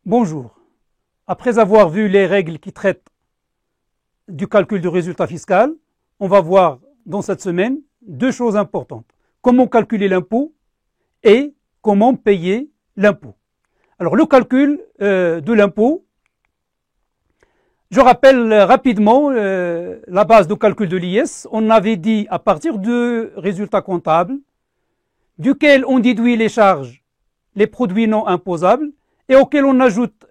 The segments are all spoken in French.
Bonjour. Après avoir vu les règles qui traitent du calcul du résultat fiscal, on va voir dans cette semaine deux choses importantes. Comment calculer l'impôt et comment payer l'impôt. Alors le calcul de l'impôt, je rappelle rapidement la base de calcul de l'IS. On avait dit à partir du résultat comptable, duquel on déduit les charges, les produits non imposables, et auquel on ajoute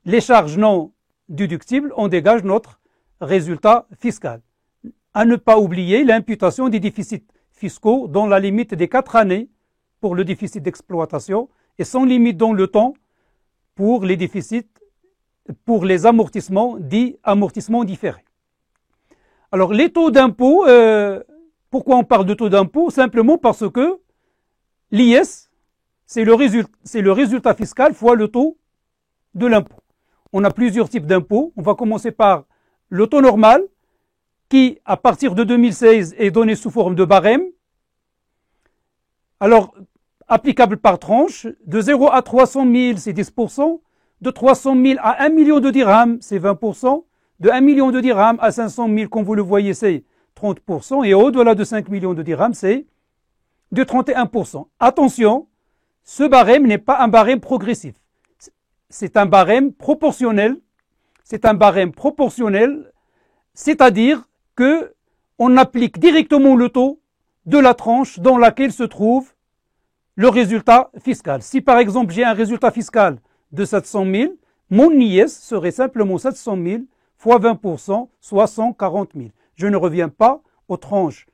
les charges non déductibles, on dégage notre résultat fiscal. À ne pas oublier l'imputation des déficits fiscaux dans la limite des 4 années pour le déficit d'exploitation et sans limite dans le temps pour les déficits, pour les amortissements dits amortissements différés. Alors les taux d'impôt, pourquoi on parle de taux d'impôt? Simplement parce que l'IS, c'est le résultat fiscal fois le taux de l'impôt. On a plusieurs types d'impôts. On va commencer par le taux normal, qui, à partir de 2016, est donné sous forme de barème. Alors, applicable par tranche, de 0 à 300 000, c'est 10%, de 300 000 à 1 million de dirhams, c'est 20%, de 1 million de dirhams à 500 000, comme vous le voyez, c'est 30%, et au-delà de 5 millions de dirhams, c'est de 31%. Attention, ce barème n'est pas un barème progressif. C'est un barème proportionnel. C'est un barème proportionnel, c'est-à-dire que on applique directement le taux de la tranche dans laquelle se trouve le résultat fiscal. Si par exemple j'ai un résultat fiscal de 700 000, mon IS serait simplement 700 000 fois 20%, soit 140 000. Je ne reviens pas aux tranches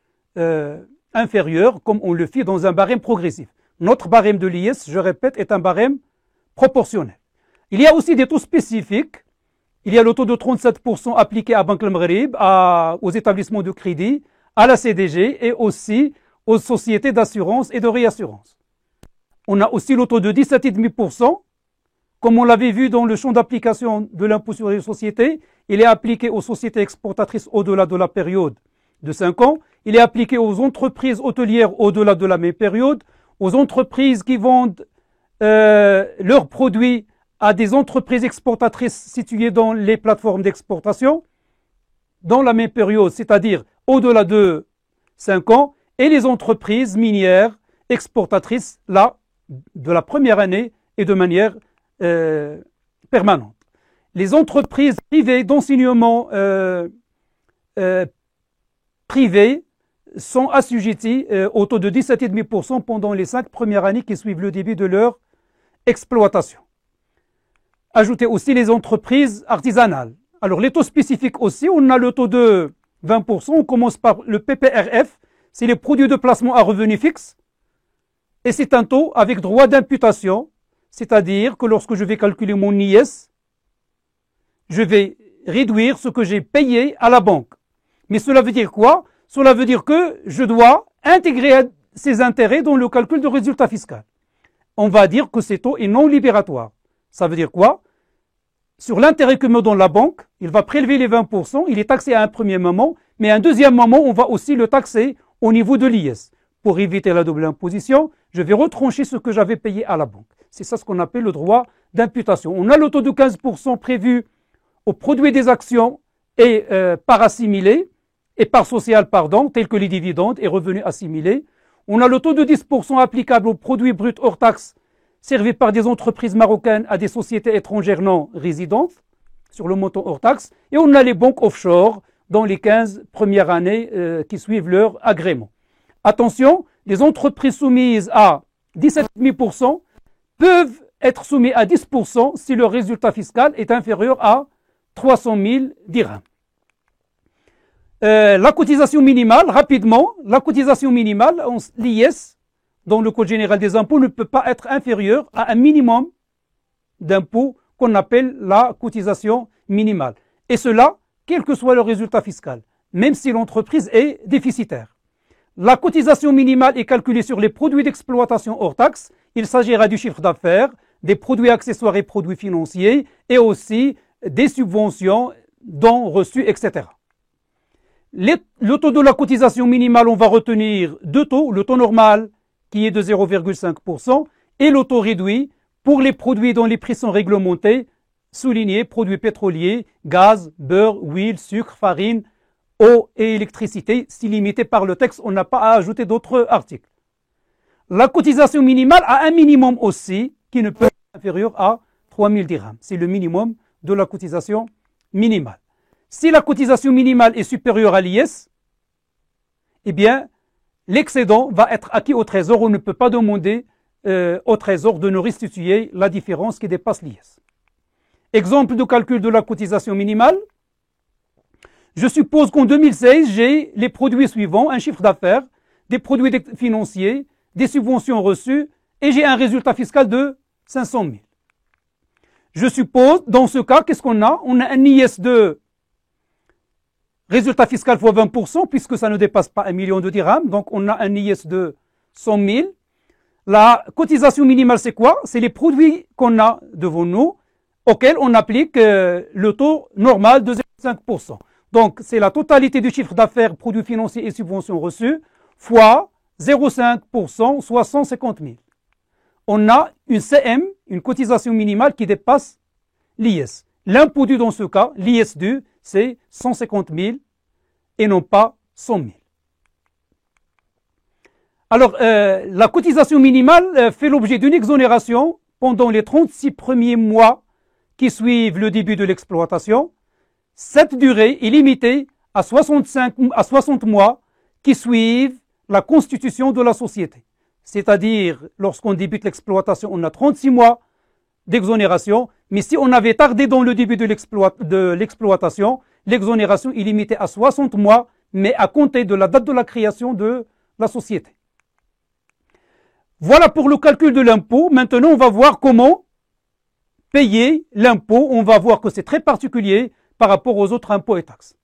inférieures comme on le fait dans un barème progressif. Notre barème de l'IS, je répète, est un barème proportionnel. Il y a aussi des taux spécifiques. Il y a le taux de 37% appliqué à Banque al-Maghrib, aux établissements de crédit, à la CDG et aussi aux sociétés d'assurance et de réassurance. On a aussi le taux de 17,5%. Comme on l'avait vu dans le champ d'application de l'impôt sur les sociétés, il est appliqué aux sociétés exportatrices au-delà de la période de 5 ans. Il est appliqué aux entreprises hôtelières au-delà de la même période, aux entreprises qui vendent leurs produits à des entreprises exportatrices situées dans les plateformes d'exportation dans la même période, c'est-à-dire au-delà de 5 ans, et les entreprises minières exportatrices là, de la première année et de manière permanente. Les entreprises privées d'enseignement privé sont assujetties au taux de 17,5% pendant les 5 premières années qui suivent le début de leur exploitation. Ajoutez aussi les entreprises artisanales. Alors les taux spécifiques aussi, on a le taux de 20%, on commence par le PPRF, c'est les produits de placement à revenu fixe, et c'est un taux avec droit d'imputation, c'est-à-dire que lorsque je vais calculer mon IS, je vais réduire ce que j'ai payé à la banque. Mais cela veut dire quoi? Cela veut dire que je dois intégrer ces intérêts dans le calcul du résultat fiscal. On va dire que ce taux est non libératoire. Ça veut dire quoi? Sur l'intérêt que me donne la banque, il va prélever les 20%, il est taxé à un premier moment, mais à un deuxième moment, on va aussi le taxer au niveau de l'IS. Pour éviter la double imposition, je vais retrancher ce que j'avais payé à la banque. C'est ça ce qu'on appelle le droit d'imputation. On a le taux de 15% prévu aux produits des actions et par assimilé, et par social, pardon, tels que les dividendes et revenus assimilés. On a le taux de 10% applicable aux produits bruts hors taxes servis par des entreprises marocaines à des sociétés étrangères non résidentes sur le montant hors taxe. Et on a les banques offshore dans les 15 premières années qui suivent leur agrément. Attention, les entreprises soumises à 17,5% peuvent être soumises à 10% si leur résultat fiscal est inférieur à 300 000 dirhams. La cotisation minimale, rapidement, la cotisation minimale, l'IS, dans le Code général des impôts, ne peut pas être inférieure à un minimum d'impôt qu'on appelle la cotisation minimale. Et cela, quel que soit le résultat fiscal, même si l'entreprise est déficitaire. La cotisation minimale est calculée sur les produits d'exploitation hors taxe. Il s'agira du chiffre d'affaires, des produits accessoires et produits financiers, et aussi des subventions, dons reçus, etc. Le taux de la cotisation minimale, on va retenir deux taux, le taux normal qui est de 0,5% et le taux réduit pour les produits dont les prix sont réglementés, soulignés, produits pétroliers, gaz, beurre, huile, sucre, farine, eau et électricité, si limité par le texte, on n'a pas à ajouter d'autres articles. La cotisation minimale a un minimum aussi, qui ne peut être inférieur à 3 000 dirhams. C'est le minimum de la cotisation minimale. Si la cotisation minimale est supérieure à l'IS, eh bien, l'excédent va être acquis au trésor. On ne peut pas demander au trésor de nous restituer la différence qui dépasse l'IS. Exemple de calcul de la cotisation minimale. Je suppose qu'en 2016, j'ai les produits suivants, un chiffre d'affaires, des produits financiers, des subventions reçues, et j'ai un résultat fiscal de 500 000. Je suppose, dans ce cas, qu'est-ce qu'on a? On a un IS de résultat fiscal fois 20%, puisque ça ne dépasse pas 1 million de dirhams, donc on a un IS de 100 000. La cotisation minimale, c'est quoi? C'est les produits qu'on a devant nous, auxquels on applique le taux normal de 0,5%. Donc, c'est la totalité du chiffre d'affaires, produits financiers et subventions reçues, fois 0,5%, soit 150 000. On a une CM, une cotisation minimale qui dépasse l'IS. L'impôt dû dans ce cas, l'IS dû, c'est 150 000 et non pas 100 000. Alors, la cotisation minimale fait l'objet d'une exonération pendant les 36 premiers mois qui suivent le début de l'exploitation. Cette durée est limitée à 60 mois qui suivent la constitution de la société. C'est-à-dire, lorsqu'on débute l'exploitation, on a 36 mois d'exonération, mais si on avait tardé dans le début de l'exploitation, l'exonération est limitée à 60 mois, mais à compter de la date de la création de la société. Voilà pour le calcul de l'impôt. Maintenant, on va voir comment payer l'impôt. On va voir que c'est très particulier par rapport aux autres impôts et taxes.